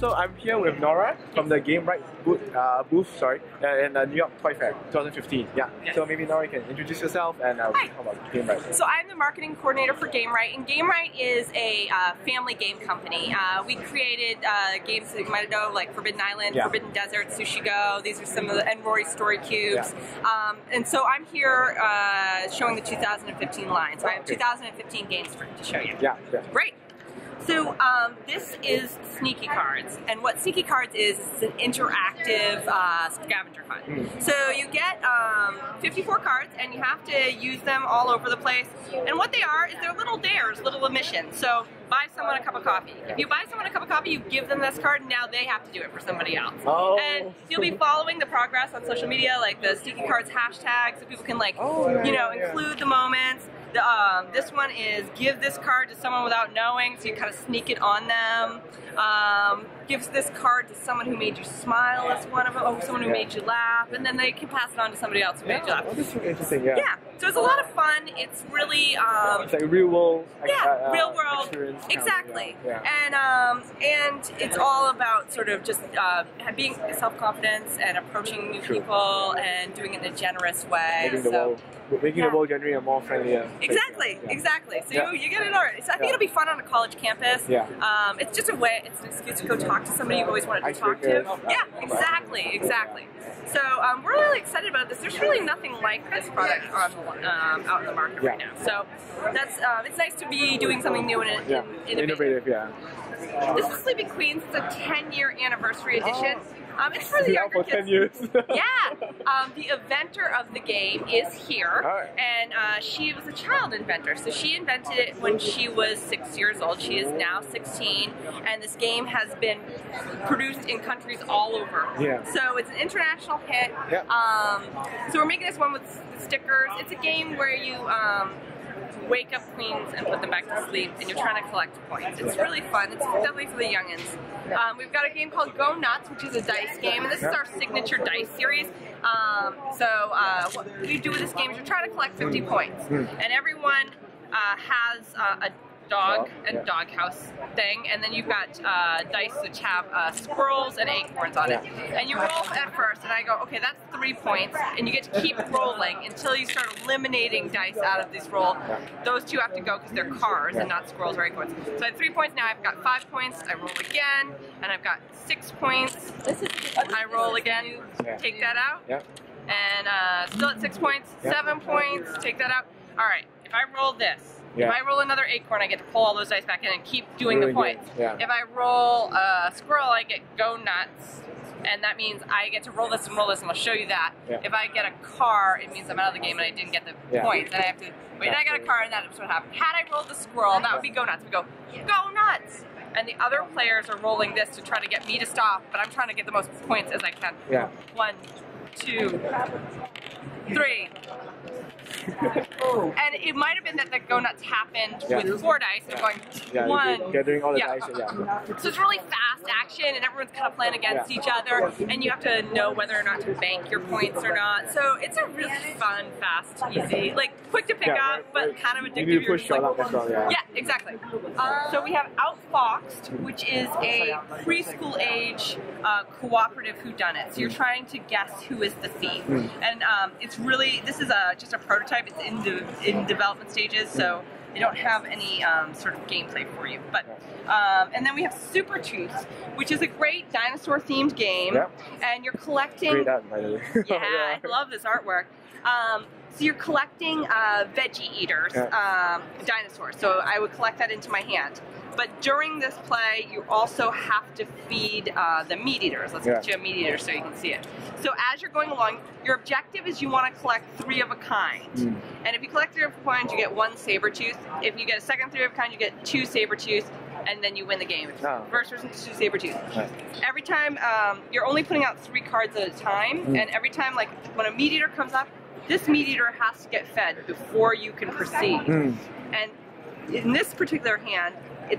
So I'm here with Nora from the Gamewright booth, in the New York Toy Fair 2015. Yeah. Yes. So maybe Nora, you can introduce yourself and how about Gamewright. So I'm the marketing coordinator for Gamewright, and Gamewright is a family game company. We created games that you might know, like Forbidden Island, Forbidden Desert, Sushi Go. These are some of the, and Rory Story Cubes. Yeah. And so I'm here showing the 2015 line. So I have 2015 games to show you. Yeah. Great. So this is Sneaky Cards, and what Sneaky Cards is it's an interactive scavenger hunt. So you get 54 cards, and you have to use them all over the place. And what they are is they're little dares, little missions. So buy someone a cup of coffee. If you buy someone a cup of coffee, you give them this card, and now they have to do it for somebody else. Oh. And you'll be following the progress on social media, like the Sneaky Cards hashtag, so people can include the moments. This one is give this card to someone without knowing, so you kind of sneak it on them. Gives this card to someone who made you smile, that's one of them. Oh, someone who made you laugh, and then they can pass it on to somebody else who made you laugh. Oh, this is interesting, yeah. Yeah, so it's a lot of fun. It's really it's like real world. Real world. Exactly. And it's all about sort of just being self-confidence and approaching new people and doing it in a generous way. Making the world generally a more friendlier place. Exactly. So you get it all right. So I think it'll be fun on a college campus. Yeah. It's just a way, it's an excuse to go talk to somebody you've always wanted to talk to. Yeah, exactly. So we're really excited about this. There's really nothing like this product out in the market right now. So that's it's nice to be doing something new and innovative. This is Sleeping Queens. It's a 10-year anniversary edition. It's for the younger kids. 10 years. The inventor of the game is here, and she was a child inventor. So she invented it when she was 6 years old. She is now 16, and this game has been produced in countries all over. So it's an international hit. So we're making this one with stickers. It's a game where you wake up queens and put them back to sleep, and you're trying to collect points. It's really fun. It's definitely for the youngins. We've got a game called Go Nuts, which is a dice game, and this is our signature dice series. What you do with this game is you're trying to collect 50 points, and everyone has a dog and doghouse thing, and then you've got dice which have squirrels and acorns on it. And you roll at first, and I go, okay, that's 3 points, and you get to keep rolling until you start eliminating dice out of this roll. Those two have to go because they're cars and not squirrels or acorns. So I have 3 points now. I've got 5 points. I roll again, and I've got 6 points. I roll again. Take that out. And still at 6 points. 7 points. Take that out. All right. If I roll this. If I roll another acorn, I get to pull all those dice back in and keep doing the points. If I roll a squirrel, I get Go Nuts, and that means I get to roll this, and I'll show you that. If I get a car, it means I'm out of the game and I didn't get the points, and I have to wait. I got a car, and that's what happened. Had I rolled the squirrel, that would be Go Nuts. We go Nuts, and the other players are rolling this to try to get me to stop, but I'm trying to get the most points as I can. 1, 2, 3. And it might have been that the Go Nuts happened with 4 dice and going 1. Gathering all the dice. So it's really fast action, and everyone's kind of playing against each other, and you have to know whether or not to bank your points or not. So it's a really fun, fast, easy, like quick to pick up, but kind of addictive. You need to push your luck as well, Yeah, exactly. So we have Outfoxed, which is a preschool age cooperative whodunit. So you're trying to guess who is the thief, and it's really, this is just a prototype. It's in development stages, so they don't have any sort of gameplay for you. But and then we have Super Tooth, which is a great dinosaur-themed game, and you're collecting. Great art, by the way. I love this artwork. So you're collecting veggie eaters, dinosaurs. So I would collect that into my hand. But during this play, you also have to feed the meat eaters. Let's get you a meat eater so you can see it. So as you're going along, your objective is you want to collect 3 of a kind. And if you collect 3 of a kind, you get 1 saber tooth. If you get a second 3 of a kind, you get 2 saber tooth, and then you win the game. First person to 2 saber tooth. Every time, you're only putting out 3 cards at a time, and every time, like when a meat eater comes up, this meat eater has to get fed before you can proceed. And in this particular hand,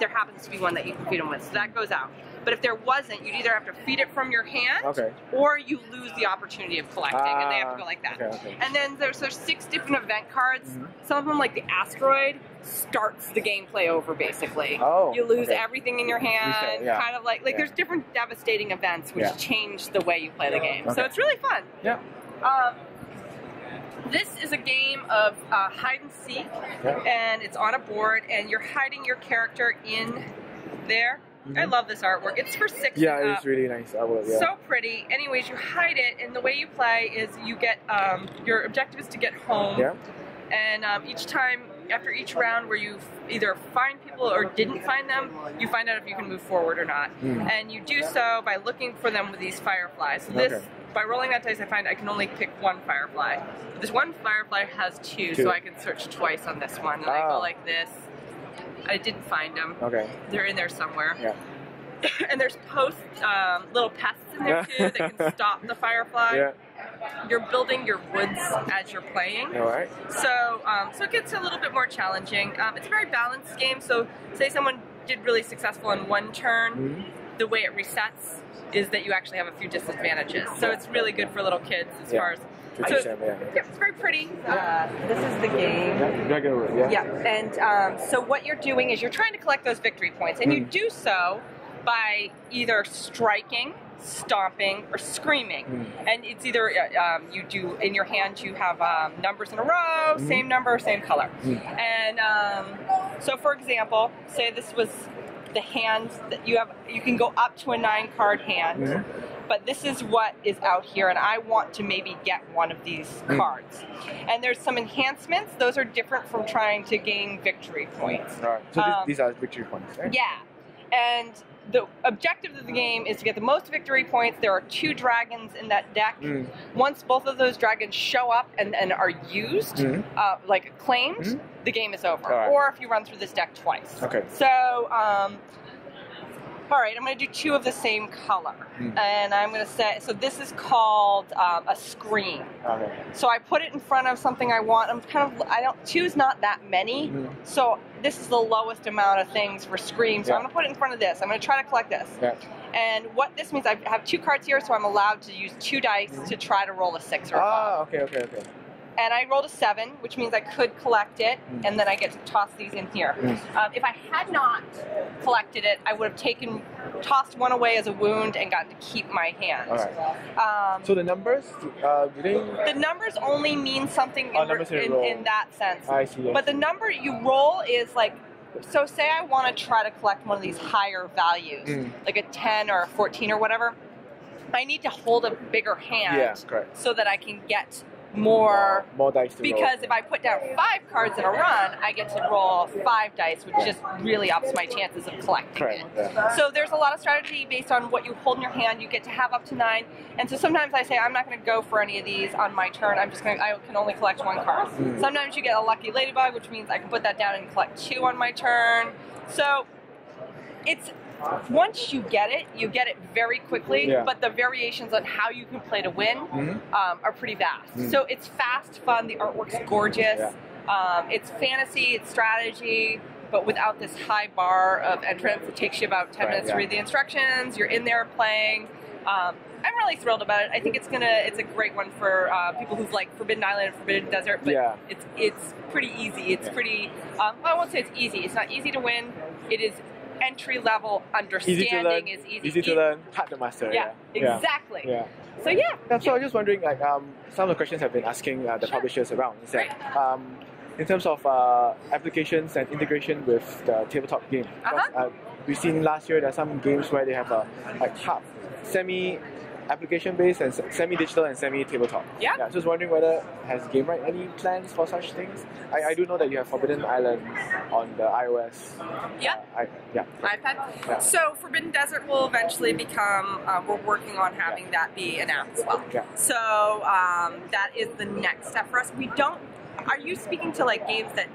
there happens to be one that you can feed them with, so that goes out. But if there wasn't, you'd either have to feed it from your hand, or you lose the opportunity of collecting, and they have to go like that. And then there's 6 different event cards. Some of them, like the asteroid, starts the gameplay over basically. You lose everything in your hand, kind of like there's different devastating events which change the way you play the game. So it's really fun. This is a game of hide and seek, and it's on a board, and you're hiding your character in there. I love this artwork. It's for 6 Yeah, it's really nice artwork. So pretty. Anyways, you hide it, and the way you play is you get your objective is to get home. And each time, after each round where you either find people or didn't find them, you find out if you can move forward or not. And you do so by looking for them with these fireflies. So this, by rolling that dice, I find I can only pick 1 firefly. But this 1 firefly has 2, so I can search twice on this one. And I go like this. I didn't find them. They're in there somewhere. And there's little pests in there too that can stop the firefly. You're building your woods as you're playing. So so it gets a little bit more challenging. It's a very balanced game. So say someone did really successful in 1 turn, the way it resets is that you actually have a few disadvantages. So it's really good for little kids as far as it's very pretty. This is the game. And so what you're doing is you're trying to collect those victory points, and you do so by either striking, stomping, or screaming. And it's either you do in your hand you have numbers in a row, same number, same color. And so for example, say this was the hand that you have. You can go up to a 9-card hand. But this is what is out here, and I want to maybe get one of these cards. And there's some enhancements. Those are different from trying to gain victory points. So these are victory points, right? Yeah. And the objective of the game is to get the most victory points. There are 2 dragons in that deck. Once both of those dragons show up and are used, like claimed, the game is over. Or if you run through this deck twice. So, all right, I'm going to do 2 of the same color. And I'm going to say, so this is called a screen. So I put it in front of something I want. 2 is not that many. So this is the lowest amount of things for screen. So I'm going to put it in front of this. I'm going to try to collect this. And what this means, I have 2 cards here, so I'm allowed to use 2 dice to try to roll a 6 or above. And I rolled a 7, which means I could collect it, and then I get to toss these in here. If I had not collected it, I would have tossed 1 away as a wound and gotten to keep my hand. So the numbers, do they? The numbers only mean something in that sense. I see. But the number you roll is like, so say I want to try to collect one of these higher values, like a 10 or a 14 or whatever. I need to hold a bigger hand so that I can get more dice to because roll. If I put down 5 cards in a run, I get to roll 5 dice, which just really ups my chances of collecting it. So there's a lot of strategy based on what you hold in your hand. You get to have up to 9, and so sometimes I say I'm not going to go for any of these on my turn. I can only collect 1 card. Sometimes you get a lucky ladybug, which means I can put that down and collect 2 on my turn. So it's once you get it very quickly, but the variations on how you can play to win are pretty vast. So it's fast, fun, the artwork's gorgeous, it's fantasy, it's strategy, but without this high bar of entrance. It takes you about 10 minutes to read the instructions, you're in there playing. I'm really thrilled about it. I think it's a great one for people who've liked Forbidden Island and Forbidden Desert, but it's pretty easy. It's pretty, I won't say it's easy. It's not easy to win. It is entry level. Understanding is easy. Easy to learn, hard to master. Exactly. So so I was just wondering, like, some of the questions I've been asking the publishers around is that in terms of applications and integration with the tabletop game. We've seen last year there are some games where they have like half semi-application based and semi-digital and semi-tabletop. So I was wondering whether has Gamewright any plans for such things? I do know that you have Forbidden Island on the iOS. iPad. So Forbidden Desert will eventually become, we're working on having that be an app as well. So that is the next step for us. Are you speaking to like games that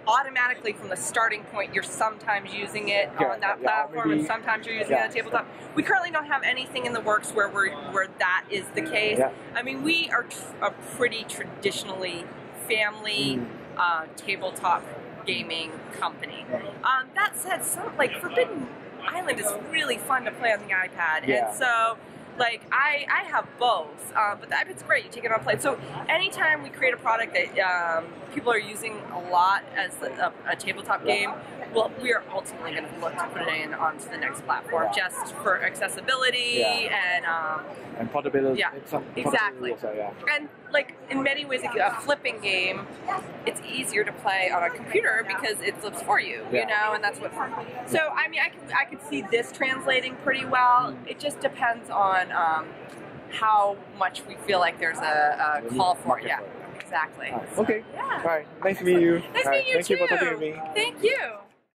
automatically from the starting point you're sometimes using it on that platform and sometimes you're using it on tabletop? We currently don't have anything in the works where that is the case. I mean, we are a pretty traditionally family tabletop gaming company. That said, some like Forbidden Island is really fun to play on the iPad, Yeah. and so. Like, I have both, but the iPad's great. You take it on play. So anytime we create a product that people are using a lot as a tabletop game, well, we are ultimately going to look to put it in onto the next platform just for accessibility and portability. Yeah, exactly. Also, yeah. And like in many ways, a flipping game, it's easier to play on a computer because it flips for you, you know, and that's what. So I mean, I could see this translating pretty well. It just depends on how much we feel like there's a call for it. Yeah, exactly. Okay. Yeah. All right. Nice to meet you. Nice to meet you too. Thank you for talking to me. Thank you.